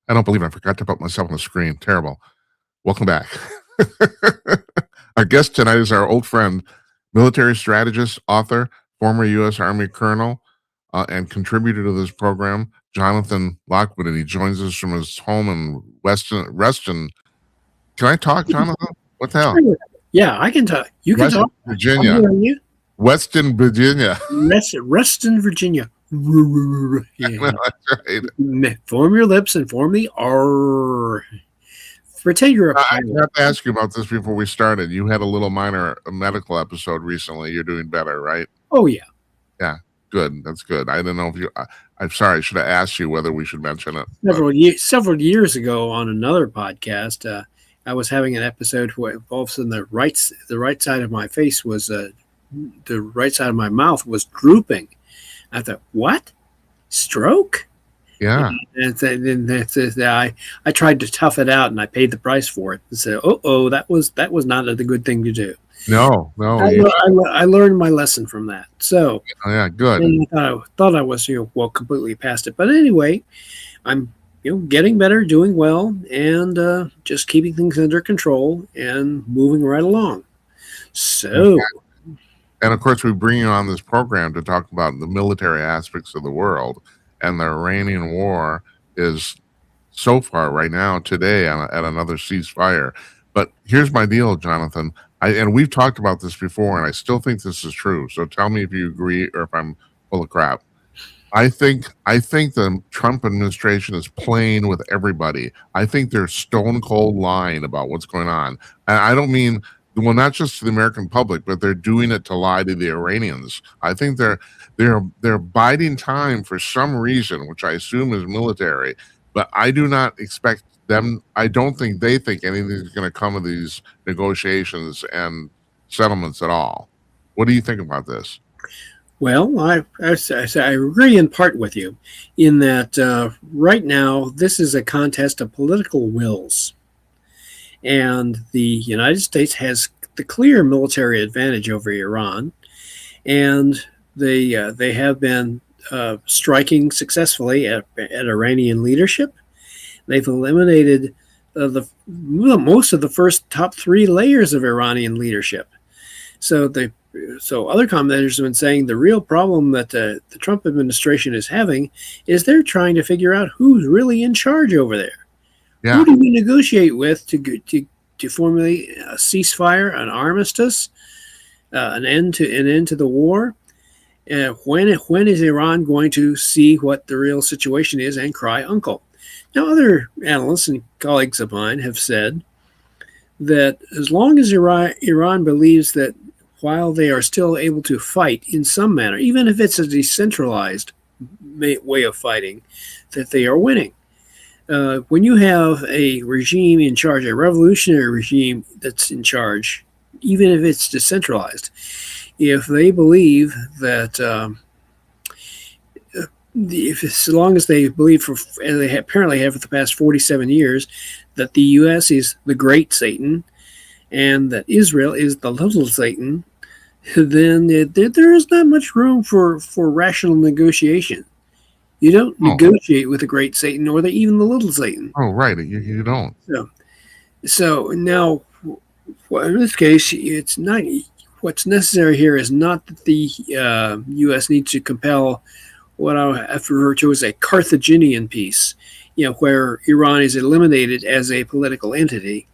I don't believe I forgot to put myself on the screen. Terrible. Welcome back. Our guest tonight is our old friend, military strategist, author, former U.S. Army colonel, and contributor to this program, Jonathan Lockwood, and he joins us from his home in Reston. Can I talk, Jonathan? What the hell? Yeah, I can talk. You can talk. Virginia. I'm hearing you. Weston, Virginia. Reston, Virginia. Yeah. That's right. Form your lips and form the R. Pretend you're a I pilot. have to ask you about this before we started. You had a little minor medical episode recently. You're doing better, right? Oh, yeah. Yeah, good. That's good. I didn't know if you. I'm sorry. I should have asked you whether we should mention it. Several years ago on another podcast, I was having an episode where all of a sudden the right side of my face was the right side of my mouth was drooping. I thought, what? Stroke? Yeah. And I tried to tough it out, and I paid the price for it. And said, that was not a good thing to do. No. I learned my lesson from that. So yeah, good. I thought I was completely past it. But anyway, I'm getting better, doing well, and just keeping things under control and moving right along. So. And of course, we bring you on this program to talk about the military aspects of the world. And the Iranian war is so far right now today at another ceasefire. But here's my deal, Jonathan. And we've talked about this before, and I still think this is true. So tell me if you agree or if I'm full of crap. I think the Trump administration is playing with everybody. I think they're stone cold lying about what's going on. And I don't mean, well, not just to the American public, but they're doing it to lie to the Iranians. I think they're biding time for some reason, which I assume is military. But I do not expect them. I don't think they think anything is going to come of these negotiations and settlements at all. What do you think about this? Well, I agree in part with you in that right now this is a contest of political wills. And the United States has the clear military advantage over Iran, and they have been striking successfully at Iranian leadership. They've eliminated most of the first top three layers of Iranian leadership. So other commentators have been saying the real problem that the Trump administration is having is they're trying to figure out who's really in charge over there. Yeah. Who do we negotiate with to formulate a ceasefire, an armistice, an end to the war? When is Iran going to see what the real situation is and cry uncle? Now, other analysts and colleagues of mine have said that as long as Iran believes that while they are still able to fight in some manner, even if it's a decentralized way of fighting, that they are winning. When you have a regime in charge, a revolutionary regime that's in charge, even if it's decentralized, if they believe that, as long as they believe, and they apparently have for the past 47 years, that the U.S. is the great Satan and that Israel is the little Satan, then there is not much room for rational negotiation. You don't negotiate with the great Satan or even the little Satan. Oh, right. You don't. So now, in this case, it's not. What's necessary here is not that the U.S. needs to compel what I have referred to as a Carthaginian peace, where Iran is eliminated as a political entity,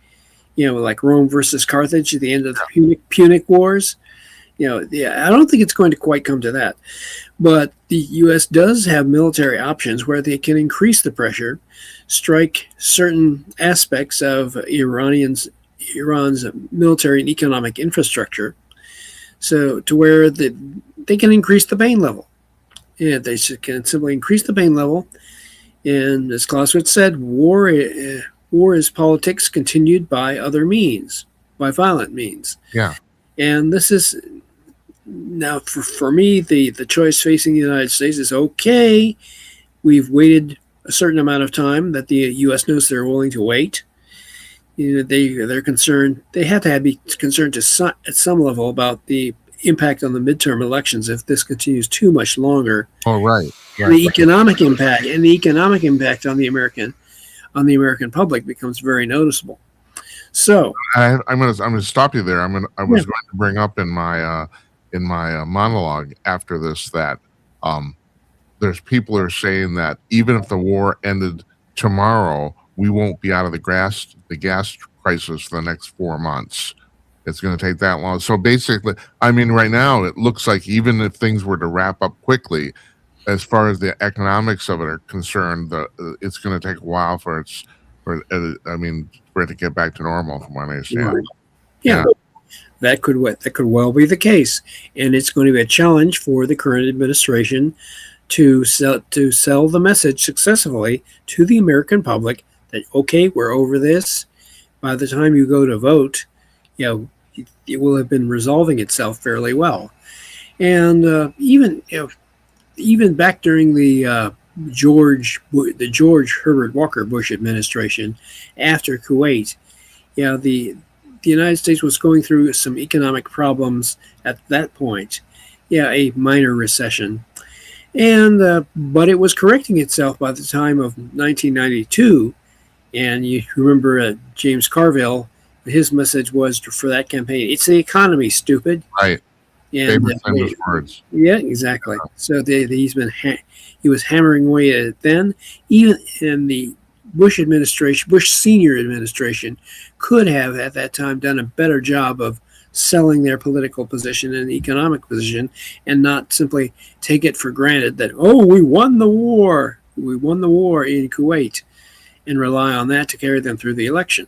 like Rome versus Carthage at the end of the Punic Wars. I don't think it's going to quite come to that. But the U.S. does have military options where they can increase the pressure, strike certain aspects of Iran's military and economic infrastructure, so to where they can increase the pain level. Yeah, they can simply increase the pain level. And as Clausewitz said, war is politics continued by other means, by violent means. Yeah. And this is... Now, for me, the choice facing the United States is okay. We've waited a certain amount of time that the U.S. knows they're willing to wait. They're concerned. They have to be concerned at some level about the impact on the midterm elections if this continues too much longer. Oh, right. The economic impact on the on the American public becomes very noticeable. So, I'm gonna stop you there. I yeah, was going to bring up in my monologue after this that there's people are saying that even if the war ended tomorrow, we won't be out of the gas crisis for the next 4 months. It's going to take that long. So basically, I mean, right now it looks like even if things were to wrap up quickly, as far as the economics of it are concerned, it's going to take a while for it to get back to normal, from what I understand. right. Yeah, that could well be the case, and it's going to be a challenge for the current administration to sell the message successfully to the American public that, okay, we're over this. By the time you go to vote, you know, it will have been resolving itself fairly well. And even back during the George Herbert Walker Bush administration, after Kuwait, the United States was going through some economic problems at that point. A minor recession, and but it was correcting itself by the time of 1992. And you remember James Carville, his message was for that campaign, "It's the economy, stupid." Right. And famous words. yeah, exactly. So he was hammering away at it then. Even in the Bush administration, Bush senior administration, could have at that time done a better job of selling their political position and economic position, and not simply take it for granted that, oh, we won the war in Kuwait, and rely on that to carry them through the election.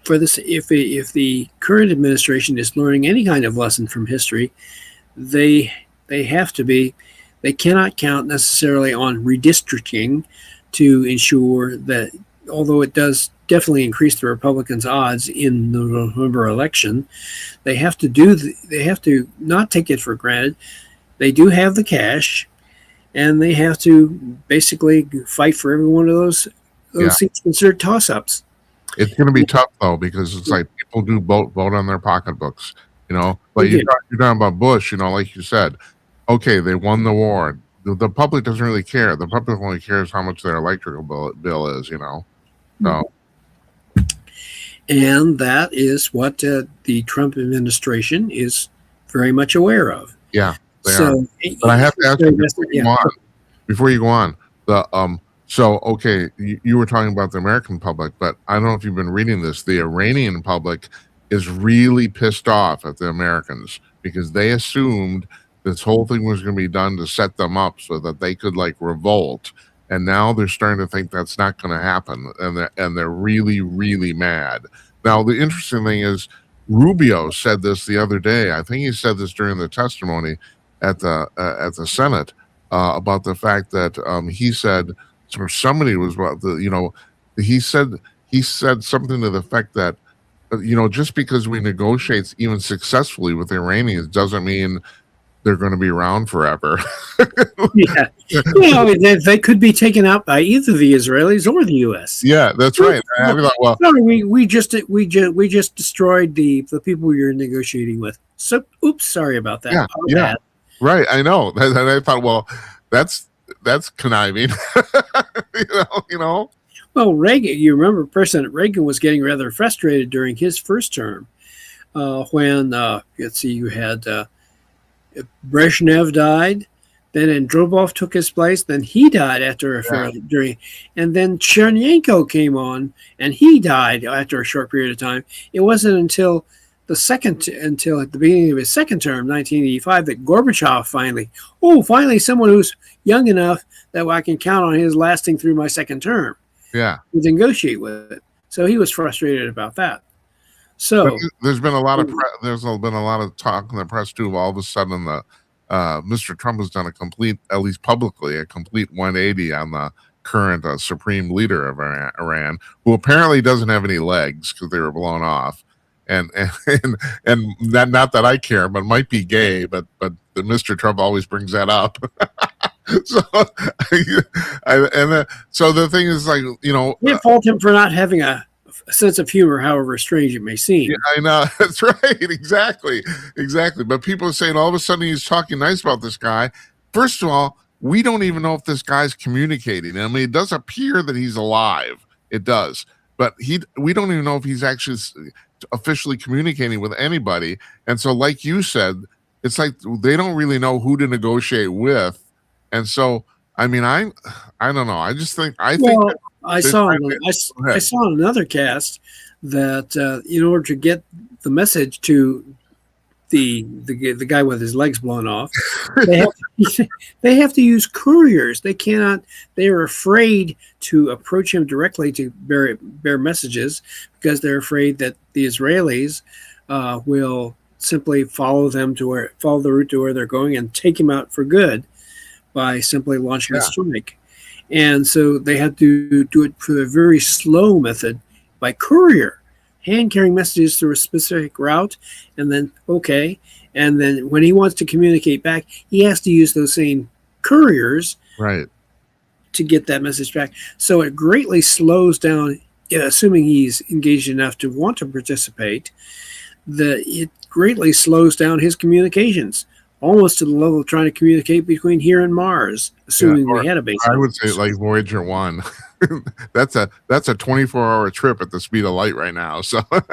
For this, if the current administration is learning any kind of lesson from history, they cannot count necessarily on redistricting to ensure that, although it does definitely increase the Republicans' odds in the November election, they have to not take it for granted. They do have the cash, and they have to basically fight for every one of those seats considered toss-ups. It's going to be tough though, because it's like people do vote on their pocketbooks, But you're talking about Bush, like you said. Okay, they won the war. The public doesn't really care. The public only cares how much their electrical bill is, So, and that is what the Trump administration is very much aware of. Yeah, they are. But I have to ask you before you go on. So, okay, you were talking about the American public, but I don't know if you've been reading this. The Iranian public is really pissed off at the Americans because they assumed this whole thing was going to be done to set them up so that they could revolt. And now they're starting to think that's not going to happen. And they're really, really mad. Now, the interesting thing is Rubio said this the other day. I think he said this during the testimony at the Senate about the fact that he said, or somebody was about he said something to the effect that just because we negotiate even successfully with the Iranians doesn't mean they're going to be around forever. They could be taken out by either the Israelis or the U.S. Yeah, that's right. I mean, well, sorry, we just destroyed the people you're negotiating with. So, oops, sorry about that. Yeah, right. I know, and I thought, well, that's conniving. Well, Reagan, you remember President Reagan was getting rather frustrated during his first term when, you had Brezhnev died, then Andropov took his place, then he died and then Chernenko came on, and he died after a short period of time. It wasn't until at the beginning of his second term, 1985, that Gorbachev finally someone who's young enough that I can count on his lasting through my second term. Yeah, to negotiate with it. So he was frustrated about that. So there's been a lot of talk in the press too. All of a sudden, Mr. Trump has done at least publicly, a complete 180 on the current supreme leader of Iran, who apparently doesn't have any legs because they were blown off. And not that I care, but might be gay. But Mr. Trump always brings that up. So so the thing is, you can't fault him for not having a sense of humor, however strange it may seem. Yeah, I know. That's right. Exactly. But people are saying all of a sudden he's talking nice about this guy. First of all, we don't even know if this guy's communicating. I mean, it does appear that he's alive. it does. But we don't even know if he's actually officially communicating with anybody. And so, like you said, it's like they don't really know who to negotiate with. And so, I mean, I don't know. I think Well, that they're trying to, go I ahead. saw in another cast that in order to get the message to the guy with his legs blown off, they have they have to use couriers. They cannot. They are afraid to approach him directly to bear messages because they're afraid that the Israelis will simply follow the route to where they're going and take him out for good by simply launching a Yeah, strike. And so they had to do it for a very slow method by courier, hand carrying messages through a specific route, and then and then when he wants to communicate back, he has to use those same couriers right. to get that message back. So it greatly slows down, assuming he's engaged enough to want to participate. It greatly slows down his communications, almost to the level of trying to communicate between here and Mars, Yeah, assuming we had a base. I would say like Voyager 1. That's a 24-hour trip at the speed of light right now. So but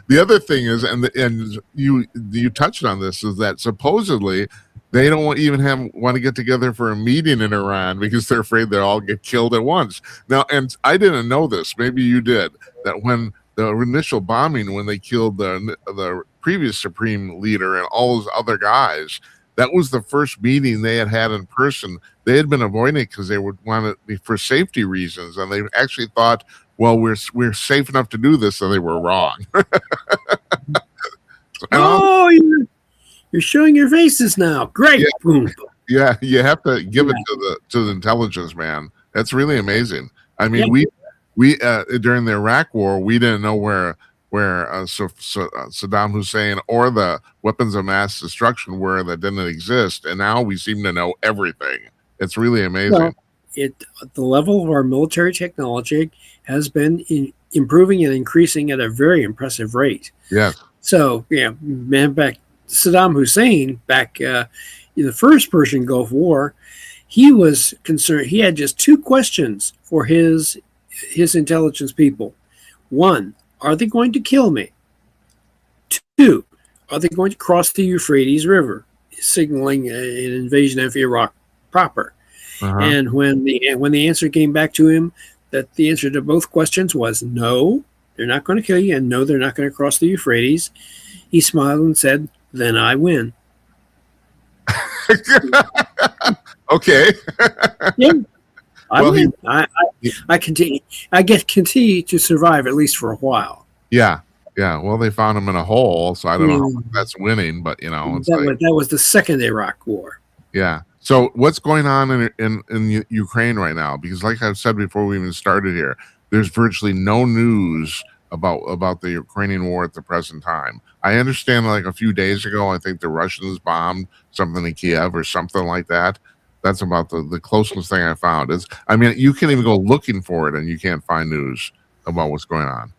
the other thing is, and you touched on this, is that supposedly they don't even want to get together for a meeting in Iran because they're afraid they'll all get killed at once. Now, and I didn't know this, maybe you did, that when the initial bombing, when they killed the previous supreme leader and all those other guys, that was the first meeting they had in person. They had been avoiding it because they would want it for safety reasons, and they actually thought, well, we're safe enough to do this, so they were wrong. Oh, you're showing your faces now. Great. Yeah, Boom. yeah, you have to give it to the intelligence man. That's really amazing. I mean, Yeah. we during the Iraq War, we didn't know where Saddam Hussein or the weapons of mass destruction were that didn't exist, and now we seem to know everything. It's really amazing. Well, the level of our military technology has been improving and increasing at a very impressive rate. Yeah. So, man, back Saddam Hussein, back in the first Persian Gulf War, he was concerned. He had just two questions for his intelligence people. One, are they going to kill me? Two, are they going to cross the Euphrates River, signaling an invasion of Iraq proper? Uh-huh. And when the answer came back to him, that the answer to both questions was no, they're not going to kill you, and no, they're not going to cross the Euphrates, he smiled and said, then I win. Okay. Yeah, I Well, win. I continue to survive at least for a while. Yeah. Well, they found him in a hole, so I don't know if that's winning, but it's that was the second Iraq War. Yeah. So what's going on in Ukraine right now? Because like I've said before we even started here, there's virtually no news about the Ukrainian war at the present time. I understand like a few days ago, I think the Russians bombed something in Kiev or something like that. That's about the closest thing I found. I mean, you can't even go looking for it and you can't find news about what's going on.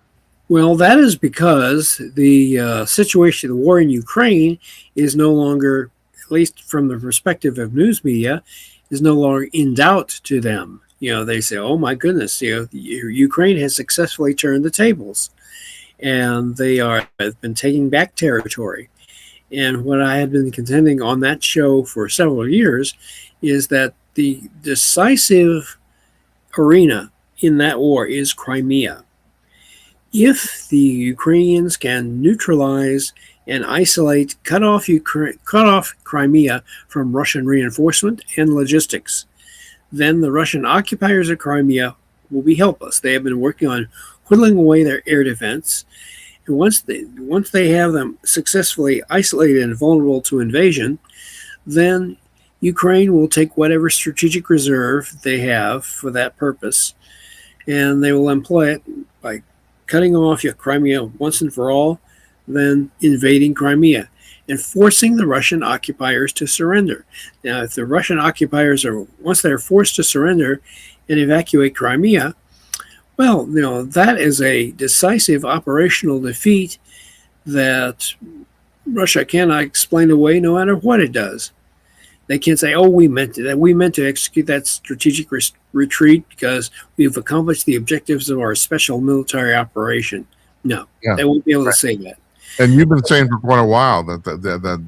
Well, that is because the situation, the war in Ukraine is no longer, at least from the perspective of news media, is no longer in doubt to them. They say, oh my goodness, Ukraine has successfully turned the tables and have been taking back territory. And what I had been contending on that show for several years is that the decisive arena in that war is Crimea. If the Ukrainians can neutralize and isolate, cut off Crimea from Russian reinforcement and logistics, then the Russian occupiers of Crimea will be helpless. They have been working on whittling away their air defense, and once they have them successfully isolated and vulnerable to invasion, then Ukraine will take whatever strategic reserve they have for that purpose, and they will employ it by cutting off Crimea once and for all, then invading Crimea and forcing the Russian occupiers to surrender. Now, if the Russian occupiers once they're forced to surrender and evacuate Crimea, well, that is a decisive operational defeat that Russia cannot explain away no matter what it does. They can't say, "Oh, we meant to, that we meant to execute that strategic retreat because we've accomplished the objectives of our special military operation." No, Yeah. they won't be able to say that. And you've been saying for quite a while that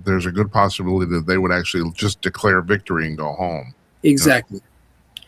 there's a good possibility that they would actually just declare victory and go home. Exactly.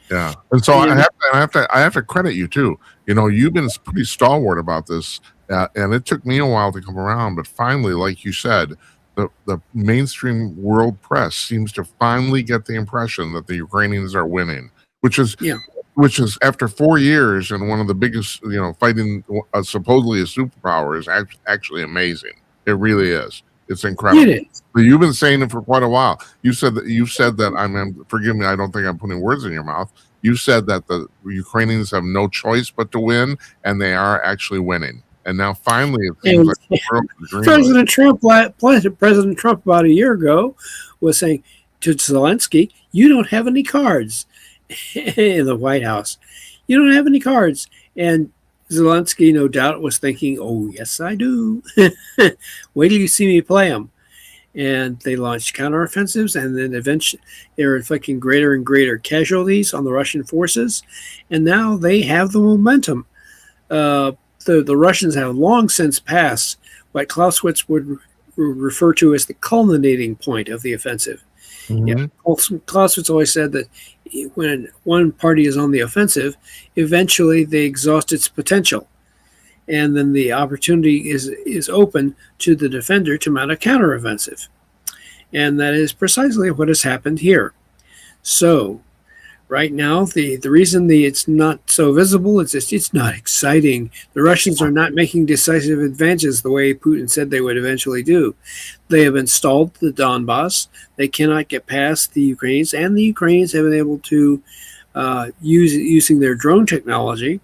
Yeah. And so I have to credit you too. You've been pretty stalwart about this, and it took me a while to come around, but finally, like you said, the mainstream world press seems to finally get the impression that the Ukrainians are winning, which is Yeah. which is after 4 years and one of the biggest, fighting supposedly a superpower is actually amazing. It really is. It's incredible. It is. But you've been saying it for quite a while. You said that forgive me, I don't think I'm putting words in your mouth. You said that the Ukrainians have no choice but to win, and they are actually winning. And now finally it seems And like the world is agreeing. President Trump about a year ago was saying to Zelensky, "You don't have any cards." In the White House, "You don't have any cards." And Zelensky, no doubt, was thinking, "Oh, yes, I do. Wait till you see me play them." And they launched counteroffensives, and then eventually they were inflicting greater and greater casualties on the Russian forces. And now they have the momentum. The Russians have long since passed what Clausewitz would refer to as the culminating point of the offensive. Mhm. Yeah, Clausewitz always said that when one party is on the offensive, eventually they exhaust its potential, and then the opportunity is open to the defender to mount a counteroffensive, and that is precisely what has happened here. So, right now, the reason it's not so visible is it's not exciting. The Russians are not making decisive advances the way Putin said they would eventually do. They have installed the Donbass. They cannot get past the Ukrainians, and the Ukrainians have been able to using their drone technology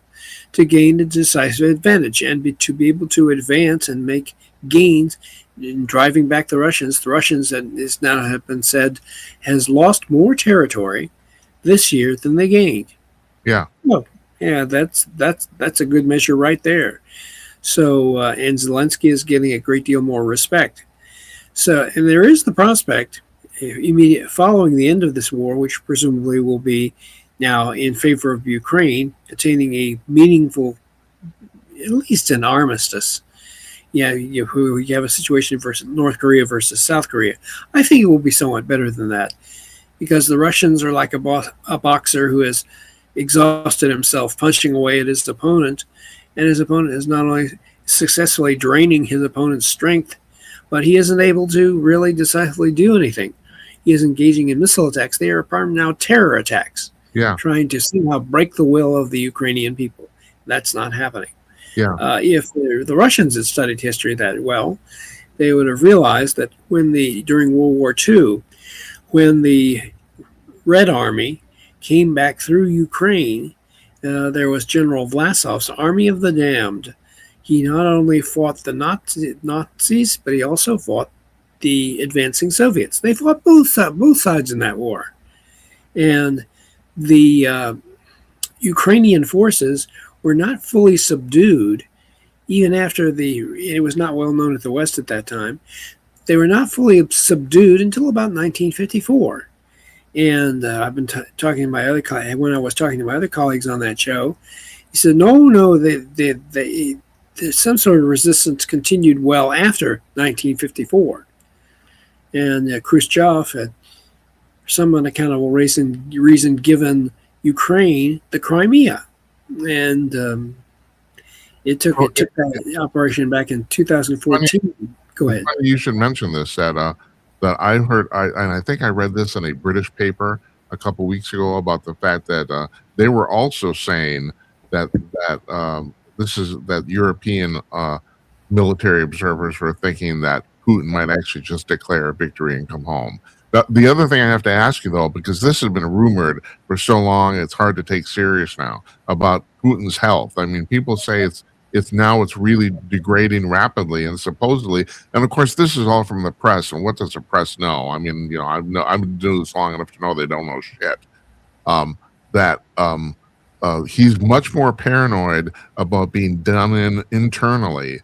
to gain a decisive advantage and to be able to advance and make gains in driving back the Russians. The Russians, that is now have been said, has lost more territory this year than they gained. Yeah. Well, yeah, that's a good measure right there. So, and Zelensky is getting a great deal more respect. So, and there is the prospect, immediate following the end of this war, which presumably will be now in favor of Ukraine, attaining a meaningful, at least an armistice. Yeah, you have a situation versus North Korea versus South Korea. I think it will be somewhat better than that, because the Russians are like a boxer who has exhausted himself punching away at his opponent, and his opponent is not only successfully draining his opponent's strength, but he isn't able to really decisively do anything. He is engaging in missile attacks. They are now terror attacks, trying to somehow break the will of the Ukrainian people. That's not happening. Yeah. If the Russians had studied history that well, they would have realized that during World War II, when the Red Army came back through Ukraine, there was General Vlasov's Army of the Damned. He not only fought the Nazis, but he also fought the advancing Soviets. They fought both sides in that war. And the Ukrainian forces were not fully subdued, even after it was not well known at the West at that time. They were not fully subdued until about 1954. And I've been talking to my other when I was talking to my other colleagues on that show, he said, no, some sort of resistance continued well after 1954. And Khrushchev had, for some unaccountable reason, given Ukraine the Crimea. And it took that operation back in 2014. Go ahead. You should mention this, that I heard, and I think I read this in a British paper a couple weeks ago about the fact that they were also saying that European military observers were thinking that Putin might actually just declare a victory and come home. The other thing I have to ask you, though, because this has been rumored for so long, it's hard to take serious now, about Putin's health. I mean, people say it's really degrading rapidly, and supposedly, and of course, this is all from the press. And what does the press know? I mean, I've been doing this long enough to know they don't know shit. He's much more paranoid about being done in internally,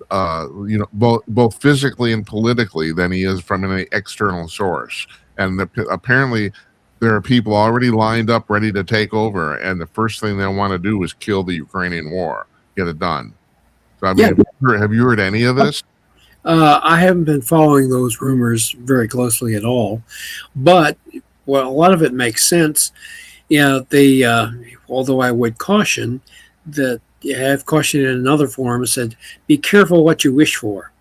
both physically and politically, than he is from an external source. and apparently there are people already lined up ready to take over, and the first thing they want to do is kill the Ukrainian war, get it done. So I mean, have you heard any of this? I haven't been following those rumors very closely at all, but well, a lot of it makes sense. Yeah, they. Although I would caution that I have cautioned in another forum, said be careful what you wish for.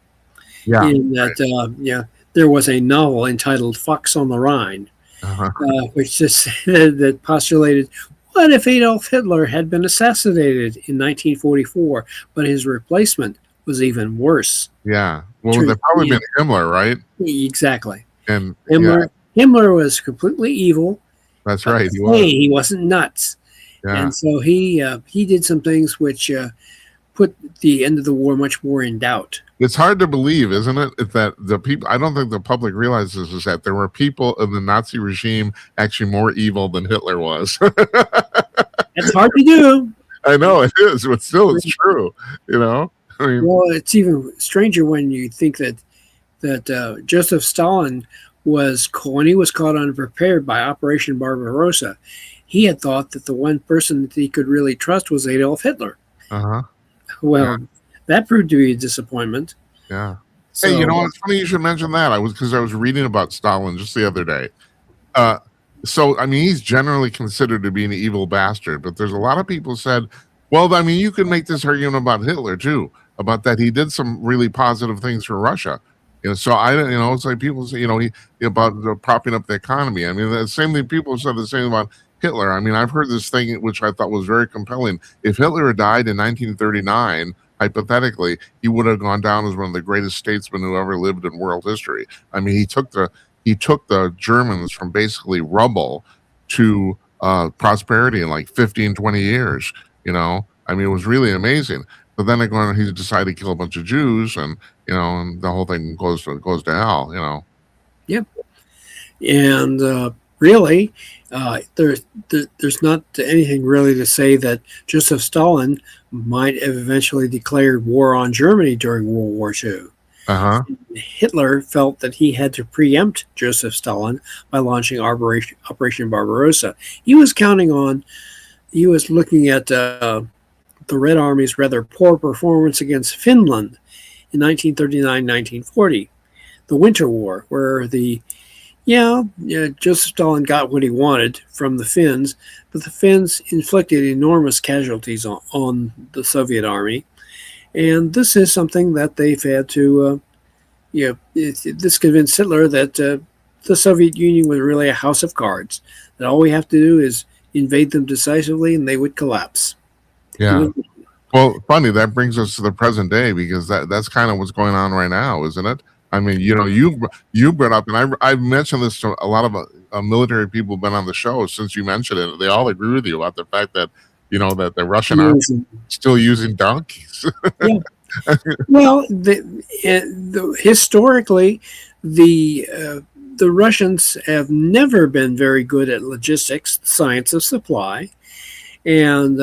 Yeah, In that, there was a novel entitled "Fox on the Rhine," which just that postulated, what if Adolf Hitler had been assassinated in 1944, but his replacement was even worse? Yeah. Well, they've probably been Himmler, right? Exactly. And Himmler was completely evil. That's right. He wasn't nuts. Yeah. And so he did some things which put the end of the war much more in doubt. It's hard to believe, isn't it? That the people, I don't think the public realizes is that there were people in the Nazi regime actually more evil than Hitler was. That's hard to do. I know it is, but still it's true, you know? I mean, well, it's even stranger when you think that Joseph Stalin was, when he was caught unprepared by Operation Barbarossa, he had thought that the one person that he could really trust was Adolf Hitler. Well, that proved to be a disappointment. Yeah. So, hey, you know, it's funny you should mention that. Because I was reading about Stalin just the other day. So, I mean, he's generally considered to be an evil bastard, but there's a lot of people said, well, I mean, you could make this argument about Hitler too, about that he did some really positive things for Russia. You know, so it's like people say, he about propping up the economy. I mean, the same thing people said the same about Hitler. I mean, I've heard this thing which I thought was very compelling. If Hitler had died in 1939, hypothetically, he would have gone down as one of the greatest statesmen who ever lived in world history. I mean, he took the Germans from basically rubble to prosperity in like 15, 20 years. You know, I mean, it was really amazing. But then he decided to kill a bunch of Jews, and and the whole thing goes to hell. You know. Yep. And really, there's not anything really to say that Joseph Stalin might have eventually declared war on Germany during World War II. Hitler felt that he had to preempt Joseph Stalin by launching Operation Barbarossa. He was looking at the Red Army's rather poor performance against Finland in 1939-1940, the Winter War, where Joseph Stalin got what he wanted from the Finns, but the Finns inflicted enormous casualties on the Soviet army. And this is something that they've had to, this convinced Hitler that the Soviet Union was really a house of cards, that all we have to do is invade them decisively and they would collapse. Yeah. Well, funny, that brings us to the present day, because that's kind of what's going on right now, isn't it? I mean, you brought up, and I've mentioned this to a lot of military people who've been on the show since you mentioned it. They all agree with you about the fact that, that the Russian army is still using donkeys. Yeah. Well, historically, the Russians have never been very good at logistics, science of supply, and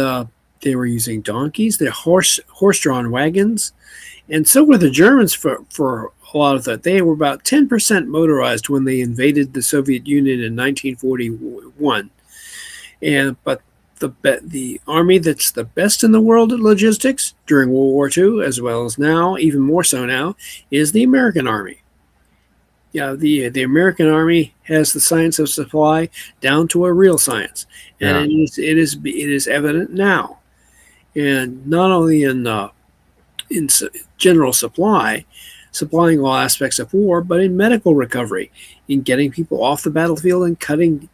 they were using donkeys, they're horse-drawn wagons, and so were the Germans for a lot of that. They were about 10% motorized when they invaded the Soviet Union in 1941. But the army that's the best in the world at logistics during World War II, as well as now, even more so now, is the American Army. Yeah, the American Army has the science of supply down to a real science, and it is evident now. And not only in general supplying all aspects of war, but in medical recovery, in getting people off the battlefield and getting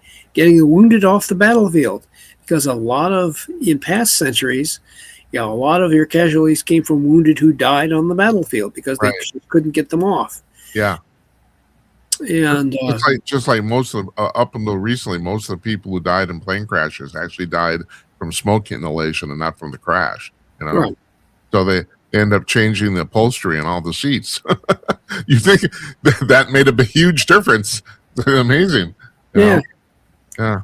the wounded off the battlefield. Because in past centuries, a lot of your casualties came from wounded who died on the battlefield because they couldn't get them off. Yeah. And just like most of up until recently, most of the people who died in plane crashes actually died from smoke inhalation and not from the crash. Right. So they end up changing the upholstery and all the seats. You think that made a huge difference? Amazing. Yeah. Yeah.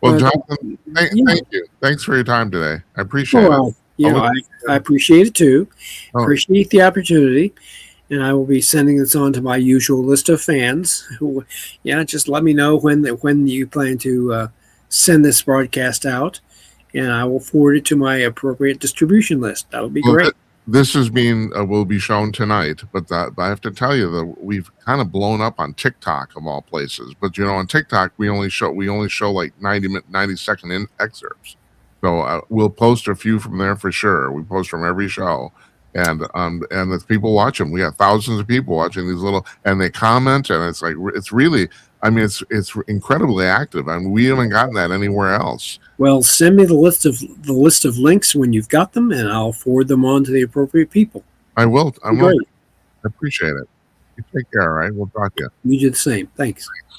Well, Jonathan, thank you. Thanks for your time today. I appreciate it. I appreciate it too. Appreciate the opportunity. and I will be sending this on to my usual list of fans. Who, yeah, just let me know when you plan to send this broadcast out, and I will forward it to my appropriate distribution list. That would be Well, great. this is being will be shown tonight, but I have to tell you that we've kind of blown up on TikTok of all places. But on TikTok we only show like 90-second excerpts. So we'll post a few from there for sure. We post from every show, and the people watch them. We have thousands of people watching these and they comment, and it's like it's really. I mean, it's incredibly active. I mean, we haven't gotten that anywhere else. Well, send me the list of links when you've got them, and I'll forward them on to the appropriate people. I will. I Great. appreciate it. You take care. All right. We'll talk to you. You do the same. Thanks.